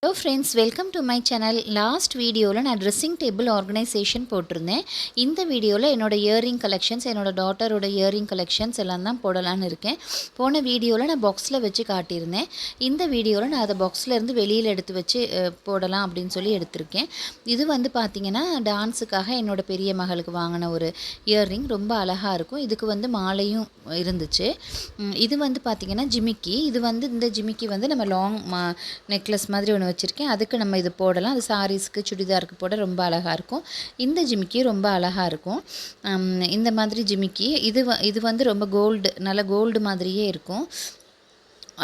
Hello friends, welcome to my channel. Last வீடியோவில் நான் dressing table organisation போட்டிருந்தேன். இந்த வீடியோவில் என்னோடய இயரிங் கலெக்ஷன்ஸ், என்னோடய டாட்டரோட இயரிங் கலெக்ஷன்ஸ் எல்லாம் தான் போடலான்னு இருக்கேன். போன வீடியோவில் நான் பாக்ஸில் வச்சு காட்டியிருந்தேன். இந்த வீடியோவில் நான் அதை பாக்ஸ்லேருந்து வெளியில் எடுத்து வச்சு போடலாம் அப்படின்னு சொல்லி எடுத்திருக்கேன். இது வந்து பார்த்திங்கன்னா டான்ஸுக்காக என்னோடய பெரிய மகளுக்கு வாங்கின ஒரு இயர்ரிங். ரொம்ப அழகாக இருக்கும். இதுக்கு வந்து மாலையும் இருந்துச்சு. இது வந்து பார்த்திங்கன்னா ஜிமிக்கி. இது வந்து இந்த ஜிமிக்கி வந்து நம்ம லாங் நெக்லஸ் மாதிரி ஒன்று வச்சுருக்கேன். அதுக்கு நம்ம இது போடலாம். அது சாரீஸ்க்கு சுடிதாருக்கு போட ரொம்ப அழகாக இருக்கும். இந்த ஜிமிக்கி ரொம்ப அழகாக இருக்கும். இந்த மாதிரி ஜிமிக்கி இது வந்து ரொம்ப நல்ல கோல்டு மாதிரியே இருக்கும்.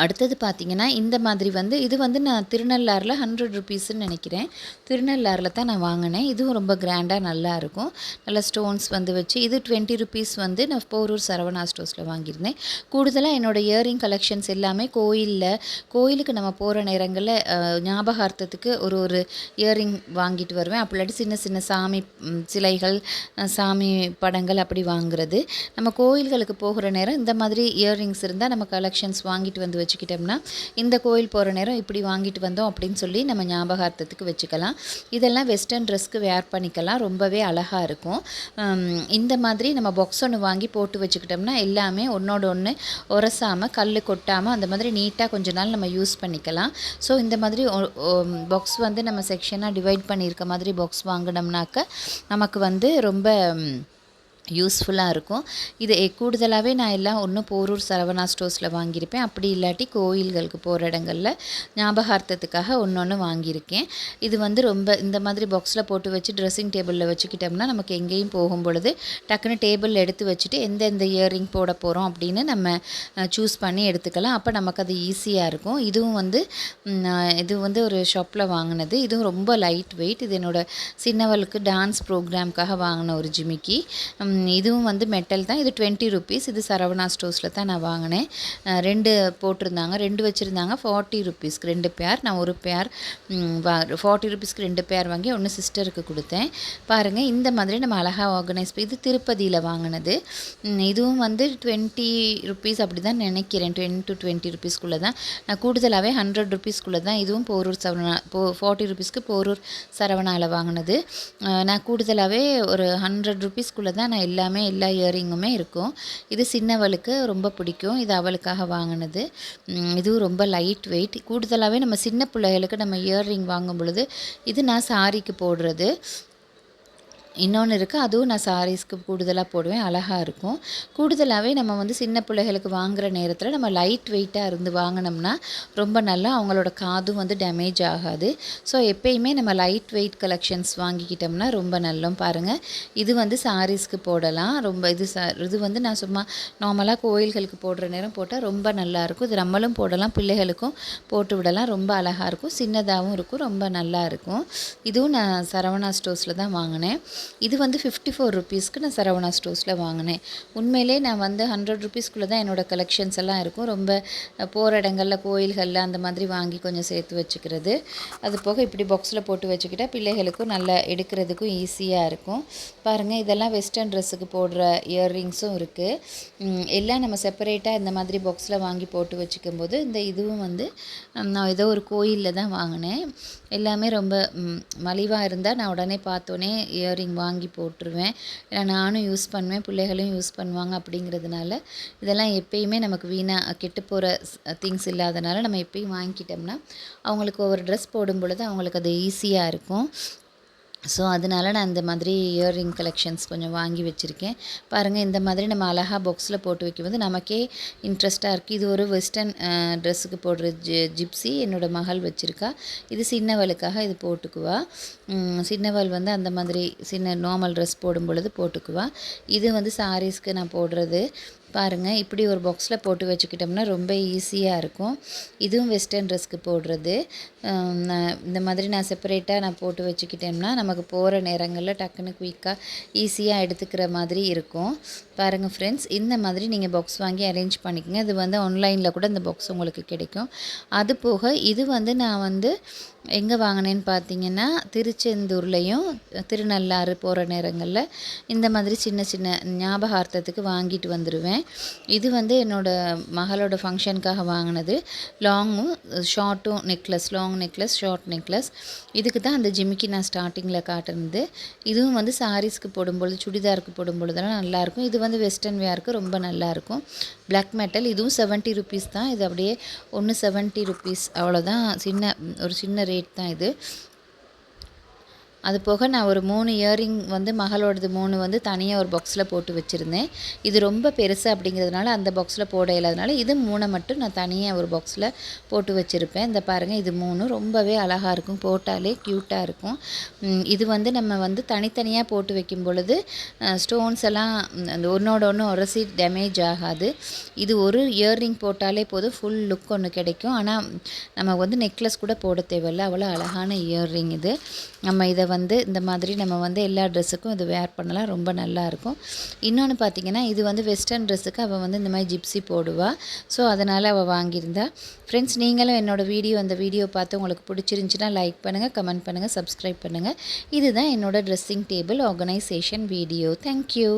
அடுத்தது பார்த்திங்கன்னா இந்த மாதிரி வந்து இது வந்து நான் திருநள்ளாறில் 100 ருபீஸ்ன்னு நினைக்கிறேன். திருநள்ளாறில் தான் நான் வாங்கினேன். இதுவும் ரொம்ப கிராண்டாக நல்லாயிருக்கும். நல்ல ஸ்டோன்ஸ் வந்து வச்சு இது 20 ருபீஸ் வந்து நான் போரூர் சரவணா ஸ்டோர்ஸில் வாங்கியிருந்தேன். கூடுதலாக என்னோடய இயரிங் கலெக்ஷன்ஸ் எல்லாமே கோயிலுக்கு நம்ம போகிற நேரங்களில் ஞாபகார்த்தத்துக்கு ஒரு இயரிங் வாங்கிட்டு வருவேன். அப்படி இல்லாட்டி சின்ன சின்ன சாமி சிலைகள், சாமி படங்கள் அப்படி வாங்குறது. நம்ம கோயில்களுக்கு போகிற நேரம் இந்த மாதிரி இயரிங்ஸ் இருந்தால் நம்ம கலெக்ஷன்ஸ் வாங்கிட்டு வந்து வச்சுக்கிட்டோம்னா இந்த கோயில் போகிற நேரம் இப்படி வாங்கிட்டு வந்தோம் அப்படின்னு சொல்லி நம்ம ஞாபகார்த்தத்துக்கு வச்சுக்கலாம். இதெல்லாம் வெஸ்டர்ன் ட்ரெஸ்க்கு வேர் பண்ணிக்கலாம். ரொம்பவே அழகாக இருக்கும். இந்த மாதிரி நம்ம பாக்ஸ் ஒன்று வாங்கி போட்டு வச்சுக்கிட்டோம்னா எல்லாமே ஒன்றோட ஒன்று உரசாமல் கல் கொட்டாமல் அந்த மாதிரி நீட்டாக கொஞ்ச நாள் நம்ம யூஸ் பண்ணிக்கலாம். ஸோ இந்த மாதிரி பாக்ஸ் வந்து நம்ம செக்ஷனாக டிவைட் பண்ணியிருக்க மாதிரி பாக்ஸ் வாங்கினோம்னாக்க நமக்கு வந்து ரொம்ப யூஸ்ஃபுல்லாக இருக்கும். இது கூடுதலாகவே நான் எல்லாம் ஒன்று போரூர் சரவணா ஸ்டோர்ஸில் வாங்கியிருப்பேன். அப்படி இல்லாட்டி கோயில்களுக்கு போகிற இடங்களில் ஞாபகார்த்தத்துக்காக ஒன்று வாங்கியிருக்கேன். இது வந்து ரொம்ப இந்த மாதிரி பாக்ஸில் போட்டு வச்சு ட்ரெஸ்ஸிங் டேபிளில் வச்சுக்கிட்டோம்னா நமக்கு எங்கேயும் போகும் பொழுது டக்குன்னு டேபிளில் எடுத்து வச்சுட்டு எந்த இயரிங் போட போகிறோம் அப்படின்னு நம்ம சூஸ் பண்ணி எடுத்துக்கலாம். அப்போ நமக்கு அது ஈஸியாக இருக்கும். இது வந்து ஒரு ஷாப்பில் வாங்கினது. இதுவும் ரொம்ப லைட் வெயிட். இது என்னோடய சின்னவளுக்கு டான்ஸ் ப்ரோக்ராம்க்காக வாங்கின ஒரு ஜிமிக்கி. இதுவும் வந்து மெட்டல் தான். இது 20 ருபீஸ். இது சரவணா ஸ்டோர்ஸில் தான் நான் வாங்கினேன். 2 போட்டிருந்தாங்க, 2 வச்சுருந்தாங்க. 40 ருபீஸ்க்கு 2 பேர். நான் ஒரு பேர் 40 ருபீஸ்க்கு 2 பேர் வாங்கி ஒன்று சிஸ்டருக்கு கொடுத்தேன். பாருங்கள், இந்த மாதிரி நம்ம அழகாக ஆர்கனைஸ் இது திருப்பதியில் வாங்கினது. இதுவும் வந்து 20 ருபீஸ் அப்படி தான் நினைக்கிறேன். 10 to 20 ருபீஸ்க்குள்ளே தான். நான் கூடுதலாகவே 100 ருபீஸ்க்குள்ளே தான். இதுவும் போரூர் 40 ருபீஸ்க்கு போரூர் சரவணாவில் வாங்கினது. நான் கூடுதலாகவே ஒரு 100 ருபீஸ்க்குள்ளே தான் நான் எல்லா இயரிங்குமே இருக்கும். இது சின்னவளுக்கு ரொம்ப பிடிக்கும். இது அவளுக்காக வாங்கினது. இதுவும் ரொம்ப லைட் வெயிட். கூடுதலாகவே நம்ம சின்ன பிள்ளைகளுக்கு நம்ம இயர்ரிங் வாங்கும் பொழுது இது நான் சாரிக்கு போடுறது. இன்னொன்று இருக்குது, அதுவும் நான் சாரீஸ்க்கு கூடுதலாக போடுவேன். அழகாக இருக்கும். கூடுதலாகவே நம்ம வந்து சின்ன பிள்ளைகளுக்கு வாங்குகிற நேரத்தில் நம்ம லைட் வெயிட்டாக இருந்து வாங்கினோம்னா ரொம்ப நல்லா அவங்களோட காதும் வந்து டேமேஜ் ஆகாது. ஸோ எப்பயுமே நம்ம லைட் வெயிட் கலெக்ஷன்ஸ் வாங்கிக்கிட்டோம்னா ரொம்ப நல்லோம். பாருங்கள், இது வந்து சாரீஸ்க்கு போடலாம். ரொம்ப இது வந்து நான் சும்மா நார்மலாக கோயில்களுக்கு போடுற நேரம் போட்டால் ரொம்ப நல்லாயிருக்கும். இது நம்மளும் போடலாம், பிள்ளைகளுக்கும் போட்டு விடலாம். ரொம்ப அழகாக இருக்கும். சின்னதாகவும் இருக்கும். ரொம்ப நல்லா இருக்கும். இதுவும் நான் சரவணா ஸ்டோர்ஸில் தான் வாங்கினேன். இது வந்து 54 ருபீஸ்க்கு நான் சரவணா ஸ்டோர்ஸில் வாங்கினேன். உண்மையிலே நான் வந்து 100 ருபீஸ்க்குள்ளே தான் என்னோடய கலெக்ஷன்ஸ் எல்லாம் இருக்கும். ரொம்ப போகிற இடங்களில் கோயில்களில் அந்த மாதிரி வாங்கி கொஞ்சம் சேர்த்து வச்சுக்கிறது. அது போக இப்படி பாக்ஸில் போட்டு வச்சுக்கிட்டால் பிள்ளைகளுக்கும் நல்லா எடுக்கிறதுக்கும் ஈஸியாக இருக்கும். பாருங்கள், இதெல்லாம் வெஸ்டர்ன் ட்ரெஸ்ஸுக்கு போடுற இயர்ரிங்ஸும் இருக்குது. எல்லாம் நம்ம செப்பரேட்டாக இந்த மாதிரி பாக்ஸில் வாங்கி போட்டு வச்சுக்கும்போது இதுவும் வந்து நான் ஏதோ ஒரு கோயிலில் தான் வாங்கினேன். எல்லாமே ரொம்ப மலிவாக இருந்தால் நான் உடனே பார்த்தோன்னே இயரிங் வாங்கி போட்டுருவேன். ஏன்னா நானும் யூஸ் பண்ணுவேன், பிள்ளைகளும் யூஸ் பண்ணுவாங்க. அப்படிங்கிறதுனால இதெல்லாம் எப்பயுமே நமக்கு வீணாக கெட்டு போகிற திங்ஸ் இல்லாதனால நம்ம எப்பயும் வாங்கிக்கிட்டோம்னா அவங்களுக்கு ஒவ்வொரு ட்ரெஸ் போடும் பொழுது அவங்களுக்கு அது ஈஸியாக இருக்கும். ஸோ அதனால் நான் இந்த மாதிரி இயர்ரிங் கலெக்ஷன்ஸ் கொஞ்சம் வாங்கி வச்சுருக்கேன். பாருங்கள், இந்த மாதிரி நம்ம அழகாக பாக்ஸில் போட்டு வைக்கும்போது நமக்கே இன்ட்ரெஸ்ட்டாக இருக்குது. இது ஒரு வெஸ்டர்ன் ட்ரெஸ்ஸுக்கு போடுற ஜிப்ஸி என்னோடய மகள் வச்சுருக்கா. இது சின்னவளுக்காக இது போட்டுக்குவா. சின்னவள் வந்து அந்த மாதிரி சின்ன நார்மல் ட்ரெஸ் போடும் பொழுது போட்டுக்குவா. இது வந்து சாரீஸ்க்கு நான் போடுறது. பாருங்கள், இப்படி ஒரு பாக்ஸில் போட்டு வச்சுக்கிட்டோம்னா ரொம்ப ஈஸியாக இருக்கும். இதுவும் வெஸ்டர்ன் ட்ரெஸ்க்கு போடுறது. இந்த மாதிரி நான் செப்பரேட்டாக நான் போட்டு வச்சுக்கிட்டோம்னா நமக்கு போகிற நேரங்களில் டக்குன்னு குயிக்காக ஈஸியாக எடுத்துக்கிற மாதிரி இருக்கும். பாருங்கள் ஃப்ரெண்ட்ஸ், இந்த மாதிரி நீங்கள் பாக்ஸ் வாங்கி அரேஞ்ச் பண்ணிக்கோங்க. இது வந்து ஆன்லைனில் கூட இந்த பாக்ஸ் உங்களுக்கு கிடைக்கும். அது போக இது வந்து நான் வந்து எங்கே வாங்கினேன்னு பார்த்தீங்கன்னா திருச்செந்தூர்லேயும் திருநள்ளாறு போகிற நேரங்களில் இந்த மாதிரி சின்ன சின்ன ஞாபகார்த்தத்துக்கு வாங்கிட்டு வந்துடுவேன். இது வந்து என்னோட மகளோட ஃபங்க்ஷனுக்காக வாங்கினது. லாங்கும் ஷார்ட்டும் necklace, long necklace, short necklace. இதுக்கு தான் அந்த ஜிமிக்கி நான் ஸ்டார்டிங்கில் காட்டுனது. இதுவும் வந்து சாரீஸ்க்கு போடும்பொழுது, சுடிதாருக்கு போடும்பொழுதெல்லாம் நல்லாயிருக்கும். இது வந்து வெஸ்டர்ன் வேருக்கு ரொம்ப நல்லாயிருக்கும். பிளாக் மெட்டல், இதுவும் 70 ருபீஸ் தான். இது அப்படியே ஒன்று 70 ருபீஸ் அவ்வளோதான். ஒரு சின்ன ரேட் தான் இது. அது போக நான் ஒரு 3 இயரிங் வந்து மகளோடது 3 வந்து தனியாக ஒரு பாக்ஸில் போட்டு வச்சுருந்தேன். இது ரொம்ப பெருசு அப்படிங்கிறதுனால அந்த பாக்ஸில் போட இல்லாதனால இது 3 மட்டும் நான் தனியாக ஒரு பாக்ஸில் போட்டு வச்சுருப்பேன். இந்த பாருங்கள், இது 3 ரொம்பவே அழகாக இருக்கும், போட்டாலே க்யூட்டாக இருக்கும். இது வந்து நம்ம வந்து தனித்தனியாக போட்டு வைக்கும் பொழுது ஸ்டோன்ஸ் எல்லாம் அந்த ஒன்றோட ஒன்று உரசி டேமேஜ் ஆகாது. இது ஒரு இயர்ரிங் போட்டாலே போதும், ஃபுல் லுக் ஒன்று கிடைக்கும். ஆனால் நம்ம வந்து நெக்லஸ் கூட போட தேவையில்லை, அவ்வளோ அழகான இயர்ரிங் இது. நம்ம இதை வந்து இந்த மாதிரி நம்ம வந்து எல்லா ட்ரெஸ்ஸுக்கும் இது வேர் பண்ணலாம், ரொம்ப நல்லாயிருக்கும். இன்னொன்று பார்த்திங்கன்னா, இது வந்து வெஸ்டர்ன் ட்ரெஸ்ஸுக்கு அவள் வந்து இந்த மாதிரி ஜிப்ஸி போடுவாள். ஸோ அதனால் அவள் வாங்கியிருந்தா. ஃப்ரெண்ட்ஸ், நீங்களும் என்னோடய அந்த வீடியோ பார்த்து உங்களுக்கு பிடிச்சிருந்துச்சின்னா லைக் பண்ணுங்கள், கமெண்ட் பண்ணுங்கள், சப்ஸ்கிரைப் பண்ணுங்கள். இதுதான் என்னோடய dressing table organisation video. Thank you.